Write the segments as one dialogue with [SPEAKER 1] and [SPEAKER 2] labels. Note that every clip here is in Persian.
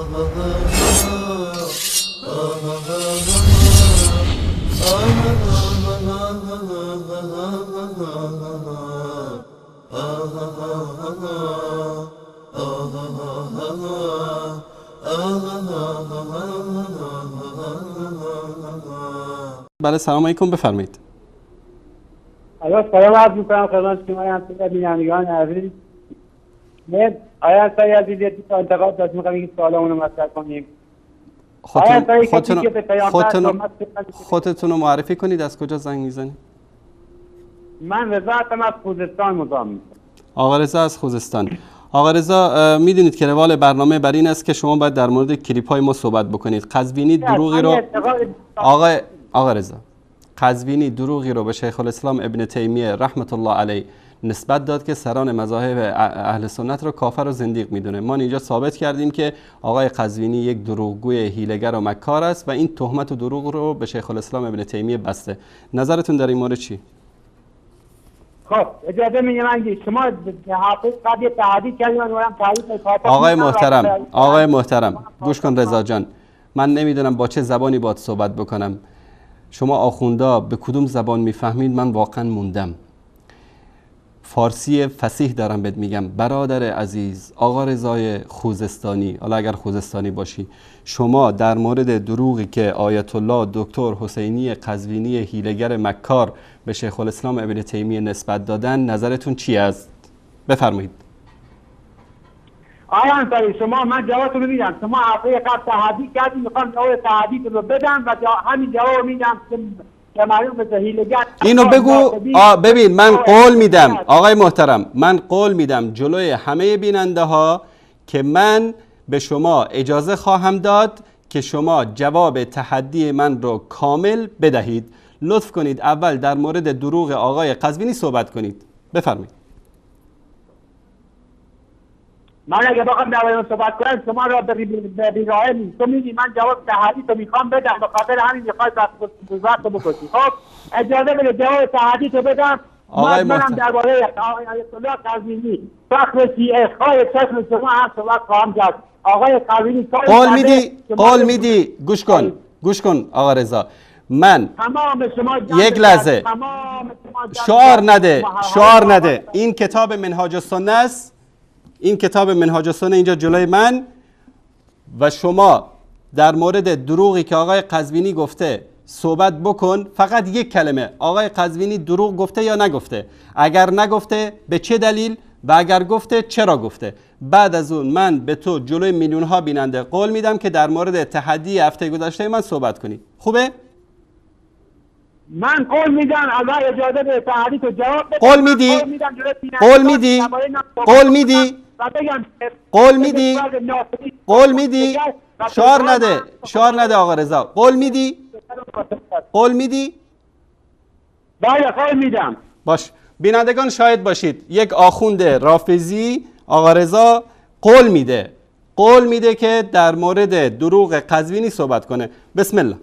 [SPEAKER 1] بله سلام علیکم، بفرمایید.
[SPEAKER 2] سلام عرض می‌کنم خدمت شما همسایه بینندگان عزیز. من آیا سایه عزیزی تو انتقاد داشت می‌خوام این سوالمون رو مطرح کنیم.
[SPEAKER 1] خودتون رو معرفی کنید، از کجا زنگ میزنید؟
[SPEAKER 2] من رضا هستم، از خوزستان مزاحم میشم.
[SPEAKER 1] آقا رضا از خوزستان. آقا رضا میدونید که روال برنامه بر این است که شما باید در مورد کلیپ های ما صحبت بکنید. قزوینی دروغی رو آقا رضا قزوینی دروغی رو به شیخ الاسلام ابن تیمیه رحمت الله علیه نسبت داد که سران مذاهب اهل سنت رو کافر و زندیق میدونه. ما اینجا ثابت کردیم که آقای قزوینی یک دروغگوی هیله‌گر و مکار است و این تهمت و دروغ رو به شیخ الاسلام ابن تیمیه بسته. نظرتون در این مورد چی؟
[SPEAKER 2] خب اجازه میدید من شما حافظ قضیه تعدیل کردیم من
[SPEAKER 1] آقای محترم گوش کن رضا جان، من نمیدونم با چه زبانی باید صحبت بکنم. شما آخوندا به کدوم زبان میفهمید؟ من واقعا موندم. فارسی فصیح دارم بهت میگم. برادر عزیز آقا رضای خوزستانی، حالا اگر خوزستانی باشی، شما در مورد دروغی که آیت الله دکتر حسینی قزوینی هیله‌گر مکار به شیخ الاسلام ابن تیمیه نسبت دادن، نظرتون چی است؟ بفرمایید.
[SPEAKER 2] آیا انصاری شما من جوابتون رو میدم. شما هفته قبل تحدی کردیم، میخوام جواب تحدی رو بدم و همین جواب میدم که معلوم بشه هیله‌گر.
[SPEAKER 1] اینو بگو. ببین من قول میدم آقای محترم، من قول میدم جلوی همه بیننده ها که من به شما اجازه خواهم داد که شما جواب تحدی من رو کامل بدهید. لطف کنید اول در مورد دروغ آقای قزوینی صحبت کنید. بفرمایید.
[SPEAKER 2] من اگه بخوام در مورد صحبت کنم شما را به بیراهه نیست. تو میگی من جواب تحدی تو میخوام بدم، به خاطر همین میخوای وقت رو بکشی. خب اجازه بده جواب تحدی تو بدم. منم درباره آیت الله قزوینی فخر شیعه خواهی چشم شما هم صحبت خواهم کرد. آقای قزوینی
[SPEAKER 1] قول میدی گوش کن آقا رضا، من یک لحظه شعار نده. این کتاب منهاج السنه است، این کتاب منهاج السنه اینجا جلوی من و شما در مورد دروغی که آقای قزوینی گفته صحبت بکن. فقط یک کلمه، آقای قزوینی دروغ گفته یا نگفته؟ اگر نگفته به چه دلیل و اگر گفته چرا گفته؟ بعد از اون من به تو جلوی میلیون ها بیننده قول میدم که در مورد تحدی هفته گذشته من صحبت کنی. خوبه؟
[SPEAKER 2] من قول میدم اول اجازه به تحدی تو جواب بده.
[SPEAKER 1] قول میدی شعار نده آقا رضا. قول میدی؟
[SPEAKER 2] بله قول میدم.
[SPEAKER 1] باش، بینندگان شاهد باشید، یک آخوند رافضی آقا رضا قول میده که در مورد دروغ قزوینی صحبت کنه. بسم الله.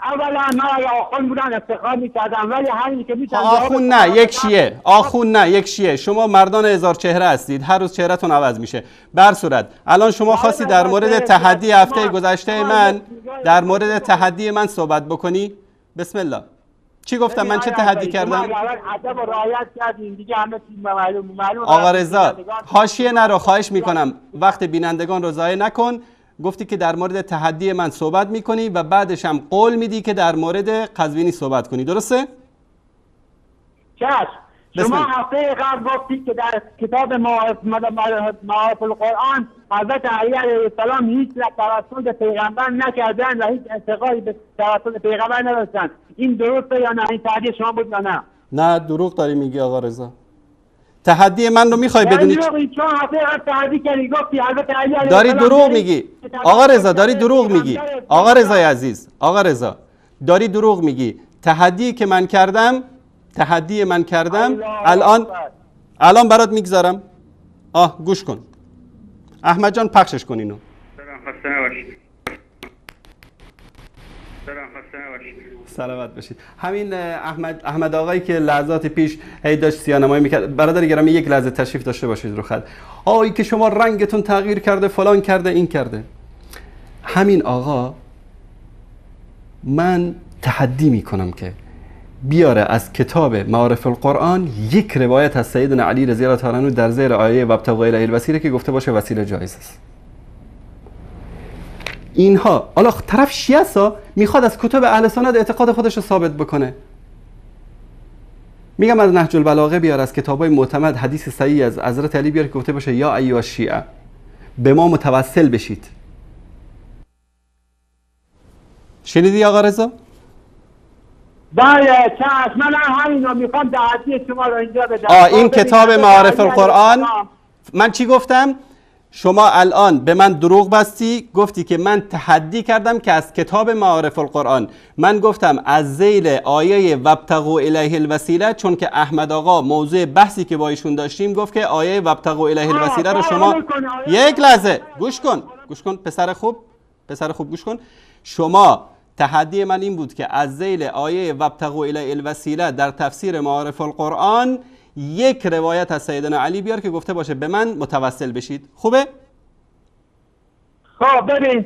[SPEAKER 2] اولا من اگه آخوند بودن افتخار میکردم، ولی همین که میتونم
[SPEAKER 1] آخوند نه یک شیعه. شما مردان هزار چهره هستید، هر روز چهرهتون عوض میشه. بر صورت الان شما خواستی در مورد تحدی هفته گذشته من در مورد تحدی من صحبت بکنی. بسم الله. چی گفتم من؟ چه تحدی کردم؟ آقا رضا حاشیه نرو، خواهش میکنم، وقت بینندگان رو ضایع نکن. گفتی که در مورد تحدی من صحبت میکنی و بعدش هم قول میدی که در مورد قزوینی صحبت کنی، درسته؟
[SPEAKER 2] چشم. شما هفته قبل گفتید که در کتاب معارف القرآن حضرت علی علیه السلام هیچ توسل به پیغمبر نکردن و هیچ انتقادی به توسل پیغمبر نداشتن. این درسته یا نه؟ این تحدی شما بود یا نه؟
[SPEAKER 1] نه دروغ داری میگی آقا رضا. تحدی من رو میخوای بدونی؟ داری دروغ میگی آقا رضا، داری دروغ میگی آقا رضای عزیز. آقا رضا داری دروغ میگی. تحدی که من کردم الان برات میگذارم. گوش کن احمد جان، پخشش کن اینو. سلامت باشید. همین احمد آقایی که لحظات پیش هی داشت سیانمایی میکرد، برادر گرامی یک لحظه تشریف داشته باشید رو خط. آقایی که شما رنگتون تغییر کرده، فلان کرده، این کرده. همین آقا من تحدی میکنم که بیاره از کتاب معارف القرآن یک روایت از سیدنا علی رضی الله تعالی عنه در زیر آیه وابتغوا الیه الوسیله که گفته باشه وسیله جایز است. اینها حالا طرف شیعه است، میخواد از کتب اهل سنت اعتقاد خودش رو ثابت بکنه. میگم از نهج البلاغه بیار، از کتابای معتمد حدیث صحیح از حضرت علی بیار که گفته باشه یا ایها الشیعه به ما متوسل بشید. شنیدی آقا رضا؟
[SPEAKER 2] بله چشم، من همین رو میخوام دعوتی شما رو اینجا بدم.
[SPEAKER 1] این کتاب معارف القرآن، من چی گفتم؟ شما الان به من دروغ بستی، گفتی که من تحدی کردم که از کتاب معارف القرآن. من گفتم از ذیل آیه وابتغوا الیه الوسیله، چون که احمد آقا موضوع بحثی که با ایشون داشتیم گفت که آیه وابتغوا الیه الوسیله رو شما یک لحظه گوش کن پسر خوب گوش کن. شما تحدی من این بود که از ذیل آیه وابتغوا الیه الوسیله در تفسیر معارف القرآن یک روایت از سیدنا علی بیار که گفته باشه به من متوسل بشید. خوبه؟
[SPEAKER 2] خب ببین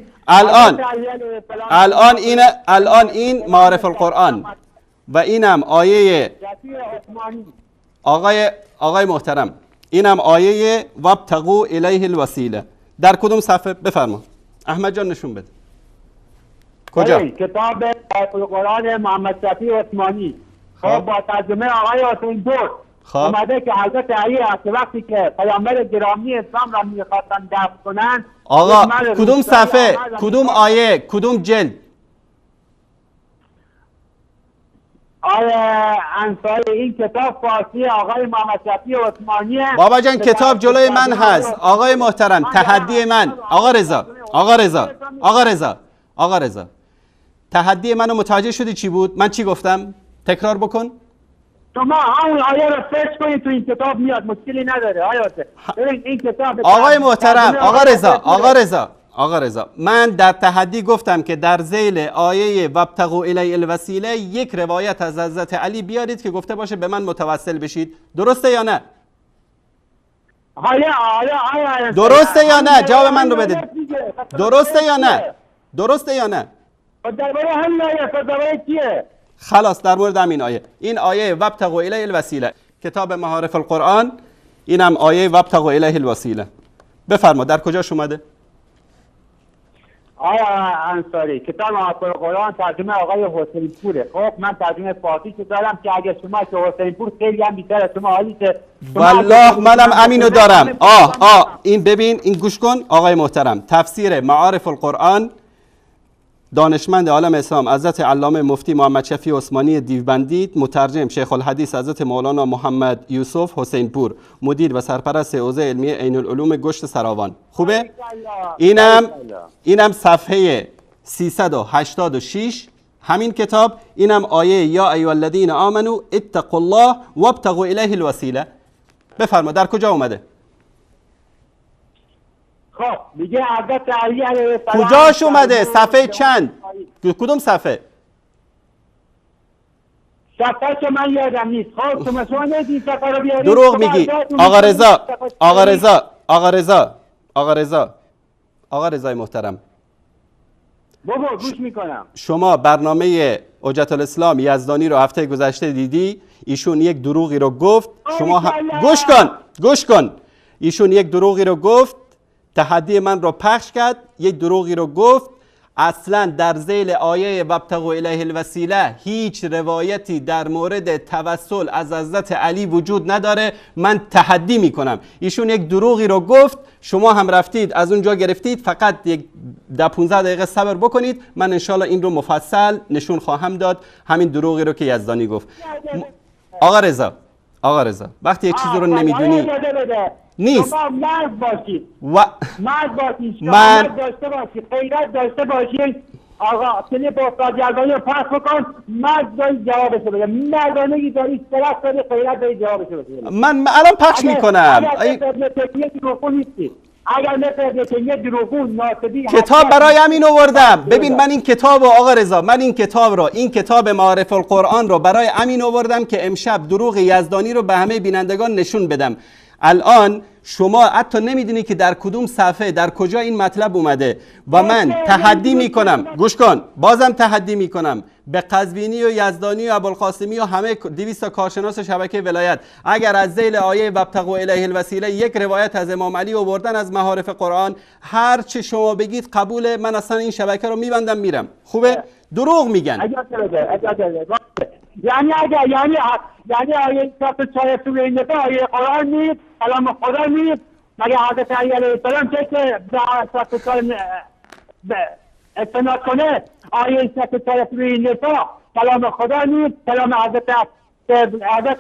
[SPEAKER 1] الان این معارف القرآن و اینم آیه آقای محترم، اینم آیه وابتغوا الیه الوسیله در کدوم صفحه؟ بفرما احمد جان نشون بده. کجا؟
[SPEAKER 2] کتاب القرآن محمد شفیع عثمانی. خب با ترجمه آقای حسین پور اومده که حضرت علی از وقتی که پیامبر گرامی اسلام را میخواستن دفن کنن،
[SPEAKER 1] آقا کدوم صفحه، کدوم آیه، کدوم جلد؟
[SPEAKER 2] آیه انصاری. این کتاب فارسی آقای محمد شفیع عثمانی.
[SPEAKER 1] بابا جان کتاب جلوی من هست آقای محترم. تحدی من آقا رضا تحدی منو متوجه شدی چی بود؟ من چی گفتم؟ تکرار بکن.
[SPEAKER 2] شما همون آیه رو سرچ کنید تو این کتاب میاد، مشکلی نداره. این کتاب
[SPEAKER 1] آقای محترم آقا رضا من در تحدی گفتم که در ذیل آیه وابتغوا الیه الوسیله یک روایت از حضرت علی بیارید که گفته باشه به من متوسل بشید. درسته یا نه؟ درسته یا نه؟ جواب من رو بده. درسته یا نه؟
[SPEAKER 2] درباره همین آیه درباره چیه؟
[SPEAKER 1] خلاص در مورد همین آیه. این آیه وابتغوا الیه الوسیله کتاب معارف القرآن، اینم آیه وابتغوا الیه الوسیله. بفرما در کجاش اومده؟
[SPEAKER 2] آیا انصاری کتاب معارف القرآن ترجمه آقای حسین پوره. خب من ترجمه فارسی که دارم که اگه شما که حسین پور خیلی هم بیشتر از شما حالی که
[SPEAKER 1] والله منم امینو دارم. این ببین، این گوش کن آقای محترم. تفسیر معارف القرآن دانشمند عالم اسلام حضرت علامه مفتی محمد شفیع عثمانی دیوبندی، مترجم شیخ الحدیث حضرت مولانا محمد یوسف حسین پور، مدیر و سرپرست حوزه علمی عین العلوم گشت سراوان. خوبه؟ اینم صفحه 386 همین کتاب. اینم آیه یا ایها الذین آمنوا اتقوا الله وابتغوا الیه الوسیله. بفرما در کجا اومده؟
[SPEAKER 2] خب میگه حضرت علی علیه السلام
[SPEAKER 1] کجاش اومده؟ صفحه چند؟ کدوم صفحه؟
[SPEAKER 2] صفحه که من یادم نیست. خب شما نمیدید صفحه رو بیارید.
[SPEAKER 1] دروغ میگی آقا رضا محترم.
[SPEAKER 2] بابا گوش میکنم.
[SPEAKER 1] شما برنامه حجت الاسلام یزدانی رو هفته گذشته دیدی؟ ایشون یک دروغی رو گفت. شما گوش کن. ایشون یک دروغی رو گفت، تحدی من رو پخش کرد، یک دروغی رو گفت. اصلا در ذیل آیه وابتغوا الیه الوسیله هیچ روایتی در مورد توسل از حضرت علی وجود نداره. من تحدی میکنم ایشون یک دروغی رو گفت، شما هم رفتید از اونجا گرفتید. فقط یک 10-15 دقیقه صبر بکنید، من انشالله این رو مفصل نشون خواهم داد، همین دروغی رو که یزدانی گفت. آقا رضا وقتی یک چیزی رو نمیدونی نیست.
[SPEAKER 2] شما مرد باشید. مرد داشته باشید. غیرت داشته باشید. آقا کلیپ افتاد یزدانی رو پس بکن. مرد دارید جوابشو بده. مردانگی دارید، سرست دارید، غیرت دارید جوابشو بده.
[SPEAKER 1] من الان پخش میکنم.
[SPEAKER 2] اگر مثل که یه دروغون ناسبی
[SPEAKER 1] کتاب برای همین آوردم. ببین من این کتاب آقا رضا، من این کتاب معارف القرآن رو برای همین آوردم که امشب دروغ یزدانی رو به همه بینندگان نشون بدم. الان شما حتی نمیدونی که در کدوم صفحه در کجا این مطلب اومده و من تحدی میکنم، گوش کن، بازم تحدی میکنم به قزوینی و یزدانی و ابوالقاسمی و همه 200 کارشناس شبکه ولایت، اگر از ذیل آیه وابتغوا الیه الوسیله یک روایت از امام علی آوردن از معارف قرآن، هر چه شما بگید قبوله، من اصلا این شبکه رو میبندم میرم. خوبه؟ دروغ میگن.
[SPEAKER 2] یعنی آیه 44 سوره النساء آیه قرآن نیست، کلام خدا نیست؟ مگه حضرت علی علیه السلام چه به 44 استناد کنه؟ آیه 44 سوره النساء کلام خدا نیست، کلام حضرت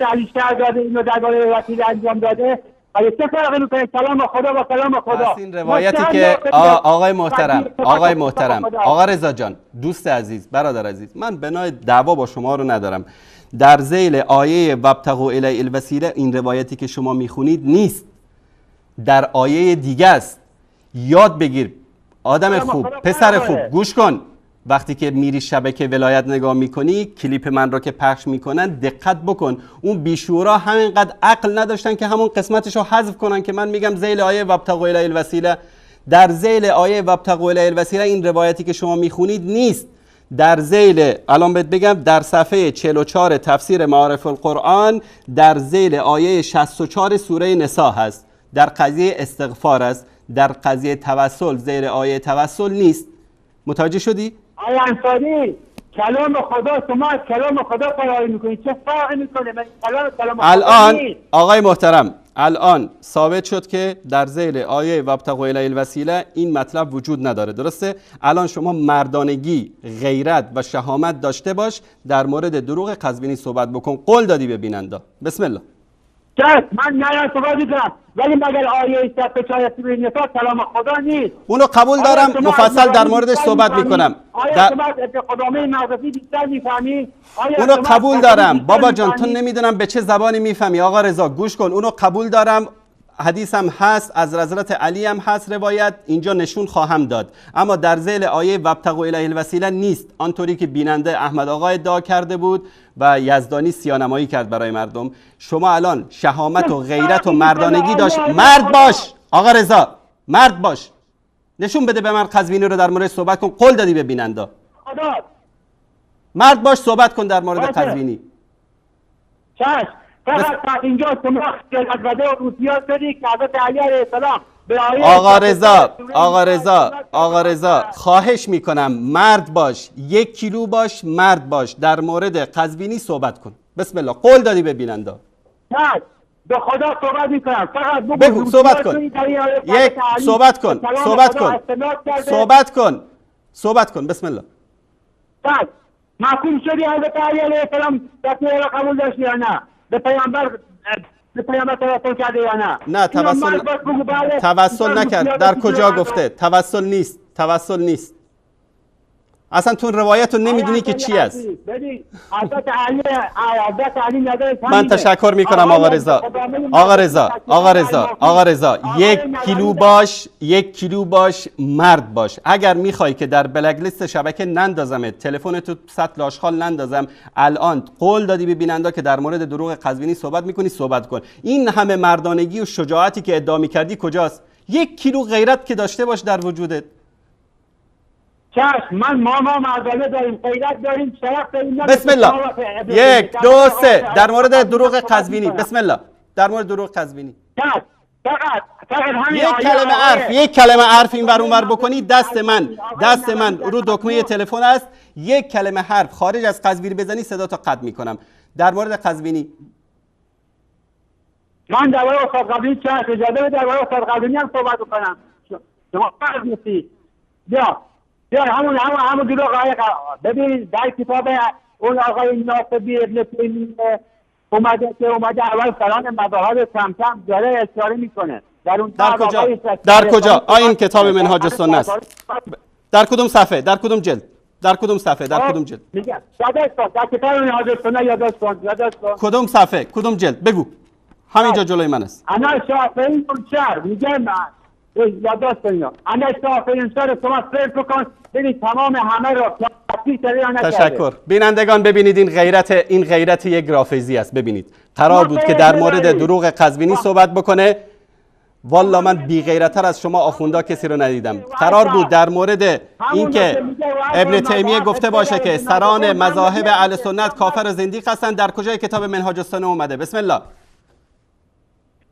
[SPEAKER 2] علی شرع داده، اینو درباره وسیله انجام داده. ولی چه فرقی میکنه کلام خدا با کلام خدا؟
[SPEAKER 1] این روایتی که آقای محترم آقا رضا جان، دوست عزیز، برادر عزیز، من بنای دعوا با شما رو ندارم. در ذیل آیه وابتغوا الیه الوسیله این روایتی که شما میخونید نیست، در آیه دیگه است. یاد بگیر آدم خوب، پسر خوب، گوش کن. وقتی که میری شبکه ولایت نگاه میکنی، کلیپ من رو که پخش میکنن دقت بکن. اون بیشورا همینقدر عقل نداشتن که همون قسمتش رو حذف کنن که من میگم ذیل آیه وابتغوا الیه الوسیله. در ذیل آیه وابتغوا الیه الوسیله این روایتی که شما میخونید نیست. در ذیل، الان بهت بگم، در صفحه 44 تفسیر معارف القرآن در ذیل آیه 64 سوره نساء هست. در قضیه استغفار است. در قضیه توسل زیر آیه توسل نیست. متوجه شدی؟
[SPEAKER 2] آیا انصاری کلام خدا، شما از کلام خدا فراری میکنید، چه فرقی میکنه؟ من کلام
[SPEAKER 1] الان آقای محترم، الان ثابت شد که در ذیل آیه وابتغوا الیه الوسیله این مطلب وجود نداره، درسته؟ الان شما مردانگی، غیرت و شهامت داشته باش، در مورد دروغ قزوینی صحبت بکن. قول دادی به بیننده. بسم الله.
[SPEAKER 2] من نه صحبت میکنم، ولی مگر آیه 44 سوره نساء کلام خدا نیست؟
[SPEAKER 1] اونو قبول دارم، مفصل در موردش صحبت میکنم.
[SPEAKER 2] آیا شما قدامه مغربی بیشتر میفهمی؟
[SPEAKER 1] اونو قبول دارم بابا جان، تو نمیدونم به چه زبانی میفهمی. آقا رضا گوش کن، اونو قبول دارم، حدیث هم هست، از حضرت علی هم هست روایت، اینجا نشون خواهم داد. اما در ذیل آیه وابتغوا الیه الوسیله نیست، آنطوری که بیننده احمد آقا ادعا کرده بود و یزدانی سیانمایی کرد برای مردم. شما الان شهامت و غیرت و مردانگی داشت. مرد باش آقا رضا، مرد باش، نشون بده به من قزوینی رو در مورد صحبت کن. قول دادی به بیننده. مرد باش، صحبت کن در مورد قزوینی.
[SPEAKER 2] فقط اینجا شما خلقت و روسیات شدی که حضرت علی علیه السلام به آیه
[SPEAKER 1] آقا رضا خواهش میکنم مرد باش، 1 کیلو باش، مرد باش، در مورد قزوینی صحبت کن. بسم الله. قول دادی به بیننده.
[SPEAKER 2] نه به خدا صحبت میکنم، فقط
[SPEAKER 1] بگو صحبت کن. صحبت کن. بسم الله.
[SPEAKER 2] محکوم شدی حضرت علی علیه السلام تصمیم را قبول داشتی یا نه؟ به پیامبر توسل کرده یا نه؟
[SPEAKER 1] نه توسل نکرد. در کجا گفته؟ توسل نیست. اصلا تو روایت رو نمیدونی که چی است.
[SPEAKER 2] حضرت علی
[SPEAKER 1] من تشکر میکنم آقا رضا 1 کیلو باش، مرد باش. اگر میخوای که در بلک لیست شبکه نندازمت، تلفن تو سطل آشغال نندازم، الان قول دادی به بیننده که در مورد دروغ قزوینی صحبت میکنی، صحبت کن. این همه مردانگی و شجاعتی که ادعا میکردی کجاست؟ 1 کیلو غیرت که داشته باش در وجودت.
[SPEAKER 2] ما مردانه داریم، غیرت داریم، شرف داریم.
[SPEAKER 1] بسم الله. 1 2 3 در مورد دروغ قزوینی. بسم الله. در مورد دروغ قزوینی
[SPEAKER 2] فقط
[SPEAKER 1] یک کلمه حرف این ور اون ور بکنی، دست من رو دکمه تلفن است. 1 کلمه حرف خارج از قزوینی بزنی صدا تا قطع میکنم. در مورد قزوینی
[SPEAKER 2] من درباره استاد قزوینی چه اجازه بده درباره استاد قزوینی هم صحبت کنم. شما فرض نیستی. بیا همون دروغ آیه. ببین در کتاب اون آقای ناصبی ابن تیمیه اومده اول سران مذاهب کم داره اشاره میکنه.
[SPEAKER 1] در کجا؟ این کتاب منهاج السنه است. در کدوم صفحه؟ در کدوم جلد؟ در کدوم
[SPEAKER 2] میگم در کتاب منهاج السنه یادداشت کن.
[SPEAKER 1] کدوم صفحه؟ کدوم جلد؟ بگو. همینجا جلوی من است.
[SPEAKER 2] انا شافعی منشر میگم یادداشت کنید. انا آخرین سال شما سرچ بکن ببینید تمام همه را تفسیر کرده یا نکرده.
[SPEAKER 1] تشکر. بینندگان ببینید این غیرت یک رافضی است. ببینید قرار بود که در مورد دروغ قزوینی صحبت بکنه. والا من بی غیرتر از شما آخوندا کسی رو ندیدم. قرار بود در مورد اینکه ابن تیمیه گفته باشه که سران مذاهب اهل سنت کافر و زندیق هستند، در کجای کتاب منهاج السنه اومده؟ بسم الله.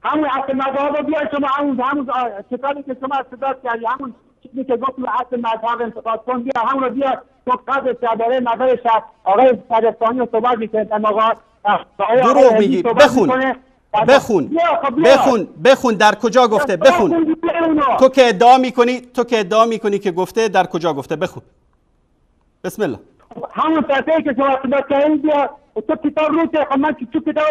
[SPEAKER 2] همون اصل مذهب رو بیاید شما، همون کتابی که شما استفاده کردی، همون چیزی که گفت اصل مذهب انتقاد کن، بیا همون رو بیاد تو قدر درباره نظر آقای صدستانی رو صحبت میکنه.
[SPEAKER 1] دروغ میگی. بخون در کجا گفته. بخون. تو که ادعا میکنی که گفته، در کجا گفته؟ بخون. بسم الله.
[SPEAKER 2] همون صفحه‌ای که شما استفاده کردید بیا تو کتاب رو که من تو کتاب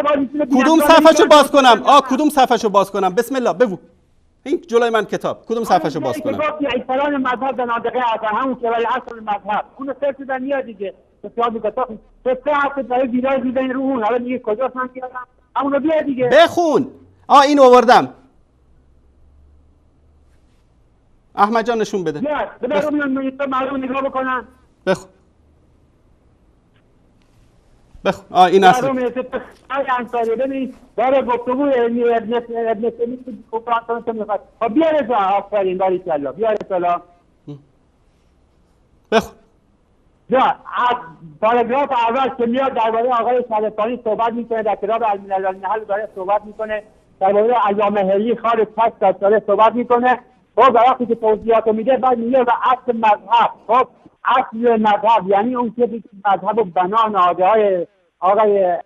[SPEAKER 1] کدوم صفحه‌شو باز کنم؟ کدوم صفحه‌شو باز کنم؟ بسم الله بگو. این جلوی من کتاب. کدوم صفحه‌شو باز کنم؟
[SPEAKER 2] فلان مذهب زنادقه اصلا همون که برای اصل مذهب اون سرچ دادن میاد دیگه. بسیار میگه تو سه هفته برای ویرایز میدن رو اون، حالا میگه کجاست من کردم همون رو بیا دیگه.
[SPEAKER 1] بخون. این آوردم. احمد جان نشون بده.
[SPEAKER 2] ببینم مردم نگاه بکنن.
[SPEAKER 1] بخون. این اصل
[SPEAKER 2] انصاری ببین داره گفتگو ابن تیمیه که میخواد. بیا رضا آفرین باریک الله. بیا رضا
[SPEAKER 1] بخون.
[SPEAKER 2] از پاراگراف اول که میاد درباره آقای صدستانی صحبت میکنه، در کتاب الملل والنحل داره صحبت میکنه، درباره ایام هلی خارج پس داره صحبت میکنه. خب وقتی که توضیحات میده بعد میگه و اصل مذهب. خب اصل مذهب یعنی اون که مذهب و بنا نهاده های آقای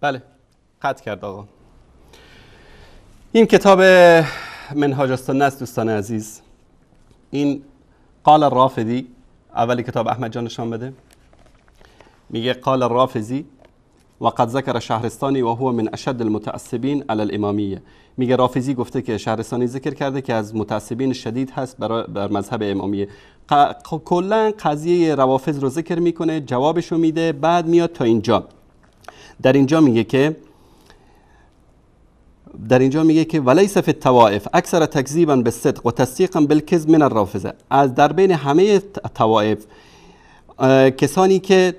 [SPEAKER 1] بله قطع کرد آقا. این کتاب منهاج السنه است دوستان عزیز. این قال الرافضی، اولی کتاب احمد جان نشان بده. میگه قال الرافضی و قد ذکر شهرستانی و هو من اشد المتعصبین علی الامامیه. میگه رافضی گفته که شهرستانی ذکر کرده که از متعصبین شدید هست بر مذهب امامیه. کلا قضیه روافض رو ذکر میکنه، جوابشو میده، بعد میاد تا اینجا. در اینجا میگه که ولیس فی الطوائف اکثر تکذیبا بالصدق و تصدیقا بالکذب من الرافضه. از در بین همه طوائف کسانی که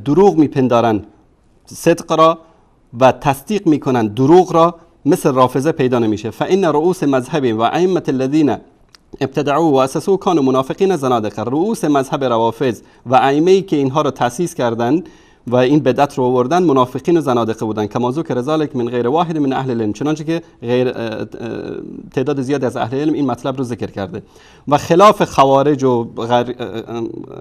[SPEAKER 1] دروغ میپندارن صدق را و تصدیق میکنن دروغ را مثل رافضه پیدا نمیشه. فان رؤوس مذهب و ائمه الذين ابتدعوا و اسسوا كانوا منافقین زنادقه. رؤوس مذهب روافض و ائمه‌ای که اینها را تأسیس کردند و این بدعت رو آوردن منافقین و زنادقه بودن. کما ذکر ذلک من غیر واحد من اهل العلم، چنانچه که تعداد زیادی از اهل علم این مطلب رو ذکر کرده. و خلاف خوارج و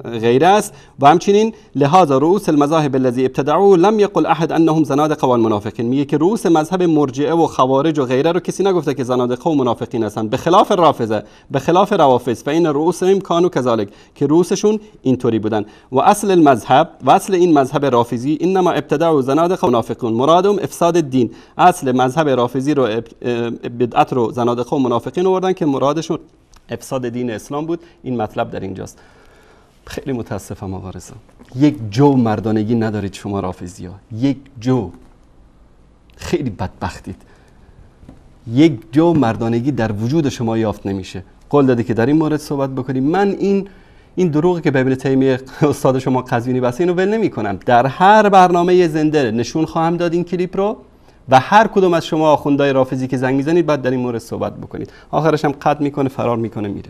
[SPEAKER 1] غیره است. و همچنین لهذا رؤوس المذاهب الذي ابتدعوا لم يقل احد انهم زنادقه و منافقین. میگه که رؤوس مذهب مرجئه و خوارج و غیره رو کسی نگفته که زنادقه و منافقین هستن، به خلاف رافضه، به خلاف روافض. فإن رؤوسهم كانوا كذلك، که رؤوسشون اینطوری بودن. و اصل المذهب و اصل این مذهب رافضی انما ابتدعوا زنادقه و منافقون مرادهم افساد الدین. اصل مذهب رافضی رو بدعت رو زنادقه و منافقین آوردن که مرادشون افساد دین اسلام بود. این مطلب در اینجاست. خیلی متاسفم آقا رضا، یک جو مردانگی ندارید شما رافضی ها. یک جو، خیلی بدبختید. یک جو مردانگی در وجود شما یافت نمیشه. قول دادی که در این مورد صحبت بکنیم. من این دروغی که به ابن تیمیه استاد شما قزوینی بس اینو ول نمی‌کنم. در هر برنامه زنده نشون خواهم داد این کلیپ رو و هر کدوم از شما آخوندهای رافضی که زنگ میزنید بعد در این مورد صحبت بکنید. آخرش هم قطع میکنه، فرار میکنه، میره.